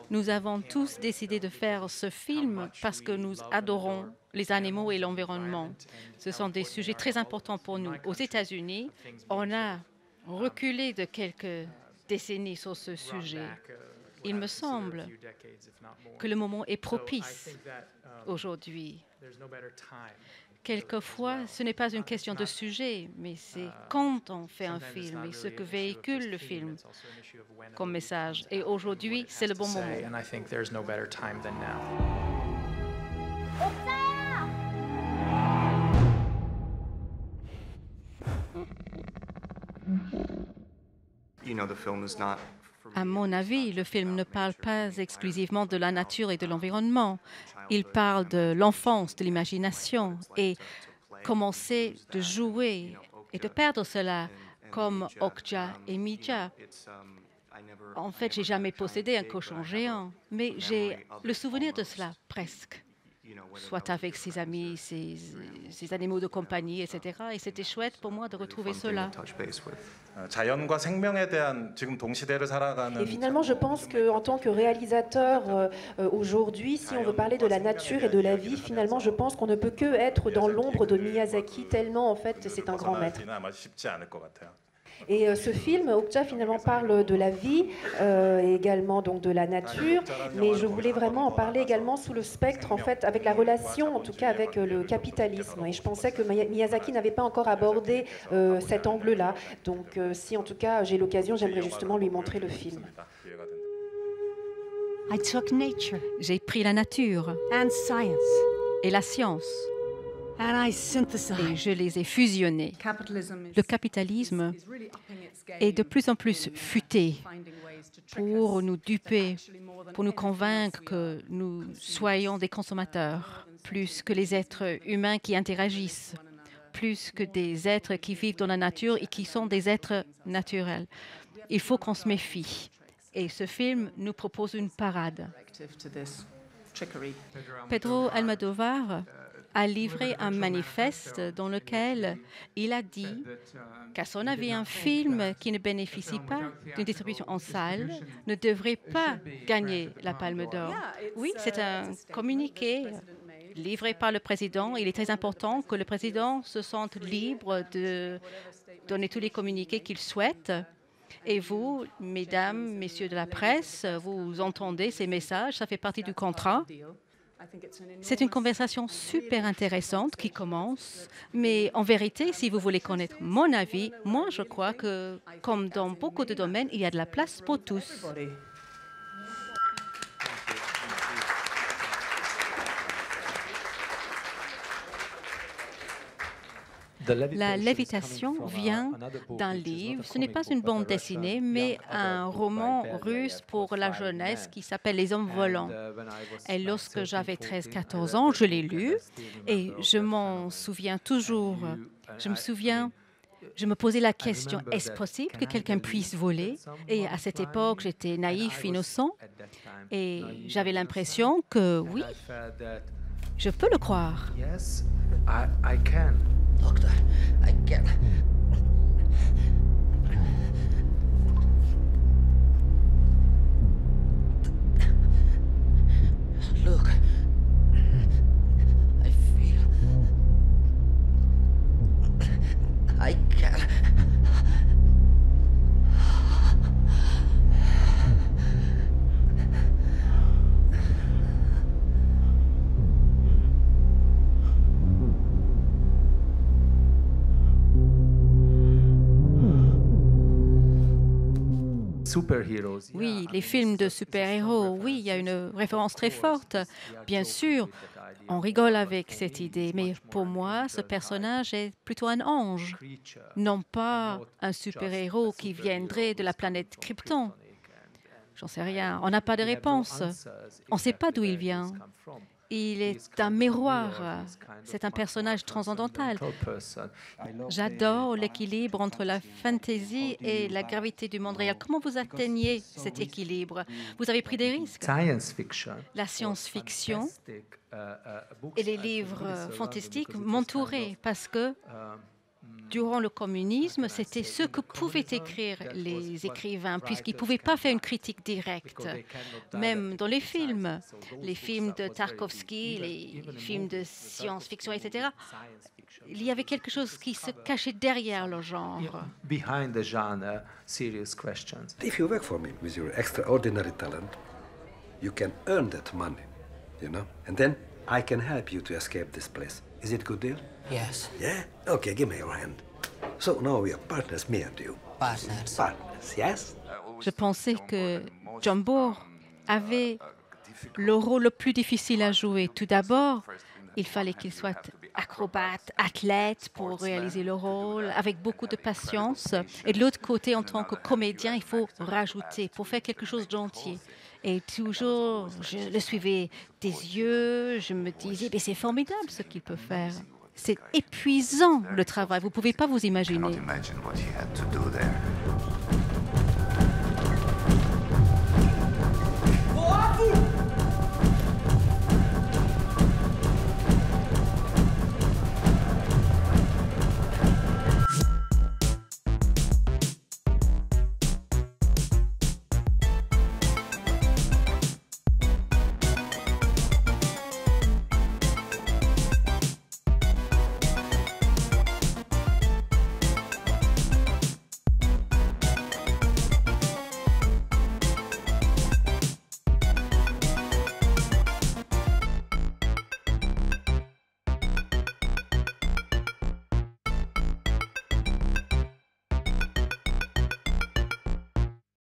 Nous avons tous décidé de faire ce film parce que nous adorons les animaux et l'environnement. Ce sont des sujets très importants pour nous. Aux États-Unis, on a reculé de quelques décennies sur ce sujet. Il me semble que le moment est propice aujourd'hui. Quelquefois, ce n'est pas une question de sujet, mais c'est quand on fait un film et ce que véhicule le film comme message. Et aujourd'hui, c'est le bon moment. À mon avis, le film ne parle pas exclusivement de la nature et de l'environnement. Il parle de l'enfance, de l'imagination et commencer de jouer et de perdre cela comme Okja et Mija. En fait, j'ai jamais possédé un cochon géant, mais j'ai le souvenir de cela presque, soit avec ses amis, ses animaux de compagnie, etc. Et c'était chouette pour moi de retrouver cela. 자연과 생명에 대한 지금 동시대를 Et 살아가는 finalement, je pense qu'en tant que réalisateur, aujourd'hui, si on veut parler de la nature et de la vie, finalement, je pense qu'on ne peut que être dans l'ombre de Miyazaki, tellement, en fait, c'est un grand maître. 벗어나기는 아마 쉽지 않을 것 같아요. Et ce film, Okja, finalement, parle de la vie et également donc de la nature, mais je voulais vraiment en parler également sous le spectre, en fait, avec la relation, en tout cas, avec le capitalisme. Et je pensais que Miyazaki n'avait pas encore abordé cet angle-là. Donc, si en tout cas j'ai l'occasion, j'aimerais justement lui montrer le film. 기회가 된다. I took nature J'ai pris la nature and science et la science and I et synthesized. je les ai fusionnés. Le capitalisme est de plus en plus futé pour nous duper, pour nous convaincre que nous soyons des consommateurs, plus que les êtres humains qui interagissent, plus que des êtres qui vivent dans la nature et qui sont des êtres naturels. Il faut qu'on se méfie. Et ce film nous propose une parade. Pedro Almodovar a livré un manifeste dans lequel il a dit qu'à son avis, un film qui ne bénéficie pas d'une distribution en salle ne devrait pas gagner la Palme d'Or. Oui, c'est un communiqué livré par le président. Il est très important que le président se sente libre de donner tous les communiqués qu'il souhaite. Et vous, mesdames, messieurs de la presse, vous entendez ces messages, ça fait partie du contrat. C'est une conversation super intéressante qui commence, mais en vérité, si vous voulez connaître mon avis, moi je crois que, comme dans beaucoup de domaines, il y a de la place pour tous. La lévitation vient d'un livre. Ce n'est pas une bande dessinée, mais un roman russe pour la jeunesse qui s'appelle Les Hommes volants. Et lorsque j'avais 13-14 ans, je l'ai lu et je m'en souviens toujours. Je me posais la question, est-ce possible que quelqu'un puisse voler? Et à cette époque, j'étais naïf, innocent, et j'avais l'impression que oui, je peux le croire. Yes, I can. Doctor, I can't. Look. I feel. I can. Oui, les films de super-héros, oui, il y a une référence très forte. Bien sûr, on rigole avec cette idée, mais pour moi, ce personnage est plutôt un ange, non pas un super-héros qui viendrait de la planète Krypton. J'en sais rien, on n'a pas de réponse. On ne sait pas d'où il vient. Il est un miroir, c'est un personnage transcendantal. J'adore l'équilibre entre la fantaisie et la gravité du monde réel. Comment vous atteignez cet équilibre? Vous avez pris des risques. La science-fiction et les livres fantastiques m'entouraient parce que durant le communisme, c'était ce que pouvaient écrire les écrivains, puisqu'ils ne pouvaient pas faire une critique directe. Même dans les films de Tarkovsky, les films de science-fiction, etc., il y avait quelque chose qui se cachait derrière le genre. Behind the genre, serious questions. If you work for me with your extraordinary talent, you can earn that money, you know? And then I can help you to escape this place. Is it a good deal? Yes. Yeah? Okay, give me your hand. So now we are partners, me and you. Partners. Partners, yes? Je pensais que John Bohr avait le rôle le plus difficile à jouer. Tout d'abord, il fallait qu'il soit acrobate, athlète pour réaliser le rôle, avec beaucoup de patience. Et de l'autre côté, en tant que comédien, il faut rajouter pour faire quelque chose d'entier. Et toujours, je le suivais des yeux, je me disais, mais c'est formidable ce qu'il peut faire. C'est épuisant le travail, vous ne pouvez pas vous imaginer. Imagine what he had to do there.